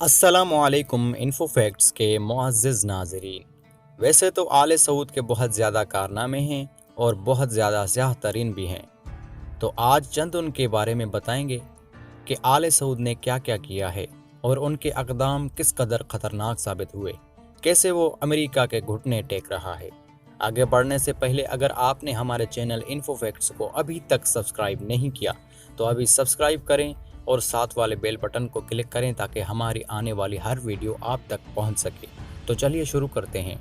السلام علیکم info facts کے معزز ناظرین۔ ویسے تو آل سعود کے بہت زیادہ کارنامے ہیں اور بہت زیادہ سیاہ ترین بھی ہیں، تو آج چند ان کے بارے میں بتائیں گے کہ آل سعود نے کیا کیا کیا ہے اور ان کے اقدام کس قدر خطرناک ثابت ہوئے، کیسے وہ امریکہ کے گھٹنے ٹیک رہا ہے۔ آگے بڑھنے سے پہلے اگر آپ نے ہمارے چینل انفو فیکٹس کو ابھی تک سبسکرائب نہیں کیا تو ابھی سبسکرائب کریں اور ساتھ والے بیل بٹن کو کلک کریں تاکہ ہماری آنے والی ہر ویڈیو آپ تک پہنچ سکے۔ تو چلیے شروع کرتے ہیں۔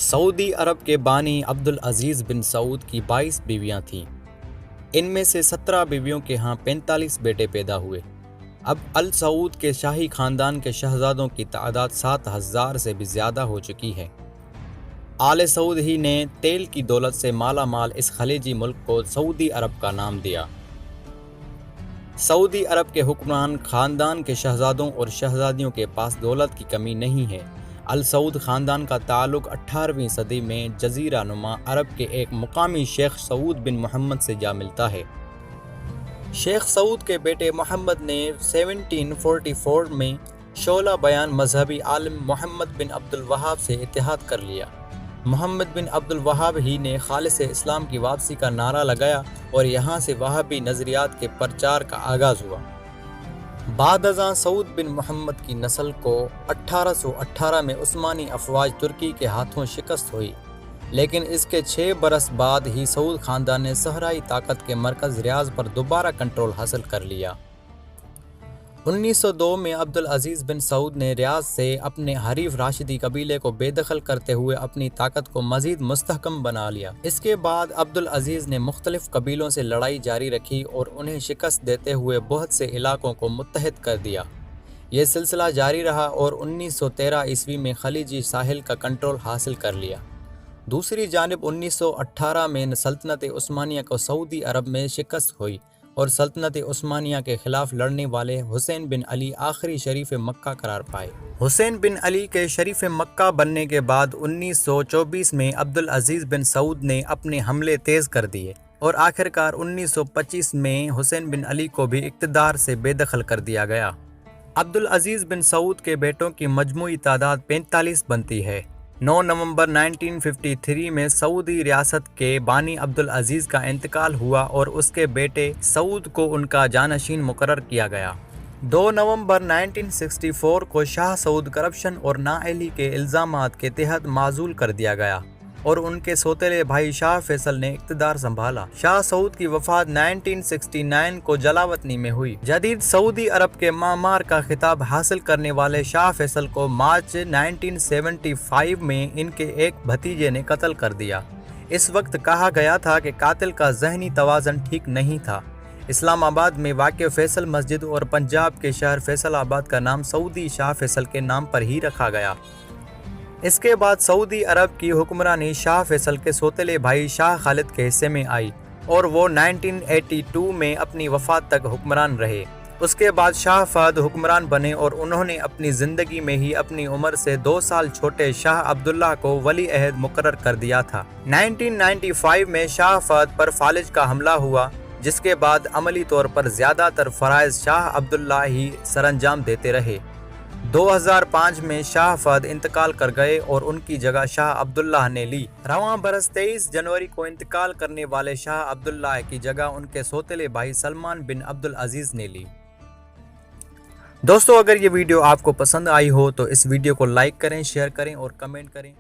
سعودی عرب کے بانی عبدالعزیز بن سعود کی 22 بیویاں تھیں۔ ان میں سے 17 بیویوں کے ہاں 45 بیٹے پیدا ہوئے۔ اب ال سعود کے شاہی خاندان کے شہزادوں کی تعداد 7000 سے بھی زیادہ ہو چکی ہے۔ آل سعود ہی نے تیل کی دولت سے مالا مال اس خلیجی ملک کو سعودی عرب کا نام دیا۔ سعودی عرب کے حکمران خاندان کے شہزادوں اور شہزادیوں کے پاس دولت کی کمی نہیں ہے۔ ال سعود خاندان کا تعلق 18ویں صدی میں جزیرہ نما عرب کے ایک مقامی شیخ سعود بن محمد سے جا ملتا ہے۔ شیخ سعود کے بیٹے محمد نے 1744 میں شعلہ بیان مذہبی عالم محمد بن عبد الوہاب سے اتحاد کر لیا۔ محمد بن عبد الوہاب ہی نے خالص اسلام کی واپسی کا نعرہ لگایا اور یہاں سے وہابی نظریات کے پرچار کا آغاز ہوا۔ بعد ازاں سعود بن محمد کی نسل کو 1818 میں عثمانی افواج ترکی کے ہاتھوں شکست ہوئی، لیکن اس کے 6 برس بعد ہی سعود خاندان نے صحرائی طاقت کے مرکز ریاض پر دوبارہ کنٹرول حاصل کر لیا۔ 1902 میں عبدالعزیز بن سعود نے ریاض سے اپنے حریف راشدی قبیلے کو بے دخل کرتے ہوئے اپنی طاقت کو مزید مستحکم بنا لیا۔ اس کے بعد عبدالعزیز نے مختلف قبیلوں سے لڑائی جاری رکھی اور انہیں شکست دیتے ہوئے بہت سے علاقوں کو متحد کر دیا۔ یہ سلسلہ جاری رہا اور 1913 عیسوی میں خلیجی ساحل کا کنٹرول حاصل کر لیا۔ دوسری جانب 1918 میں سلطنت عثمانیہ کو سعودی عرب میں شکست ہوئی اور سلطنت عثمانیہ کے خلاف لڑنے والے حسین بن علی آخری شریف مکہ قرار پائے۔ حسین بن علی کے شریف مکہ بننے کے بعد 1924 میں عبدالعزیز بن سعود نے اپنے حملے تیز کر دیے اور آخرکار 1925 میں حسین بن علی کو بھی اقتدار سے بے دخل کر دیا گیا۔ عبدالعزیز بن سعود کے بیٹوں کی مجموعی تعداد 45 بنتی ہے۔ 9 نومبر 1953 میں سعودی ریاست کے بانی عبدالعزیز کا انتقال ہوا اور اس کے بیٹے سعود کو ان کا جانشین مقرر کیا گیا۔ 2 نومبر 1964 کو شاہ سعود کرپشن اور نااہلی کے الزامات کے تحت معزول کر دیا گیا اور ان کے سوتیلے بھائی شاہ فیصل نے اقتدار سنبھالا۔ شاہ سعود کی وفات 1969 کو جلاوطنی میں ہوئی۔ جدید سعودی عرب کے معمار کا خطاب حاصل کرنے والے شاہ فیصل کو مارچ 1975 میں ان کے ایک بھتیجے نے قتل کر دیا۔ اس وقت کہا گیا تھا کہ قاتل کا ذہنی توازن ٹھیک نہیں تھا۔ اسلام آباد میں واقع فیصل مسجد اور پنجاب کے شہر فیصل آباد کا نام سعودی شاہ فیصل کے نام پر ہی رکھا گیا۔ اس کے بعد سعودی عرب کی حکمرانی شاہ فیصل کے سوتیلے بھائی شاہ خالد کے حصے میں آئی اور وہ 1982 میں اپنی وفات تک حکمران رہے۔ اس کے بعد شاہ فہد حکمران بنے اور انہوں نے اپنی زندگی میں ہی اپنی عمر سے 2 سال چھوٹے شاہ عبداللہ کو ولی عہد مقرر کر دیا تھا۔ 1995 میں شاہ فہد پر فالج کا حملہ ہوا، جس کے بعد عملی طور پر زیادہ تر فرائض شاہ عبداللہ ہی سرانجام دیتے رہے۔ 2005 میں شاہ فہد انتقال کر گئے اور ان کی جگہ شاہ عبداللہ نے لی۔ رواں برس 23 جنوری کو انتقال کرنے والے شاہ عبداللہ کی جگہ ان کے سوتیلے بھائی سلمان بن عبدالعزیز نے لی۔ دوستو، اگر یہ ویڈیو آپ کو پسند آئی ہو تو اس ویڈیو کو لائک کریں، شیئر کریں اور کمنٹ کریں۔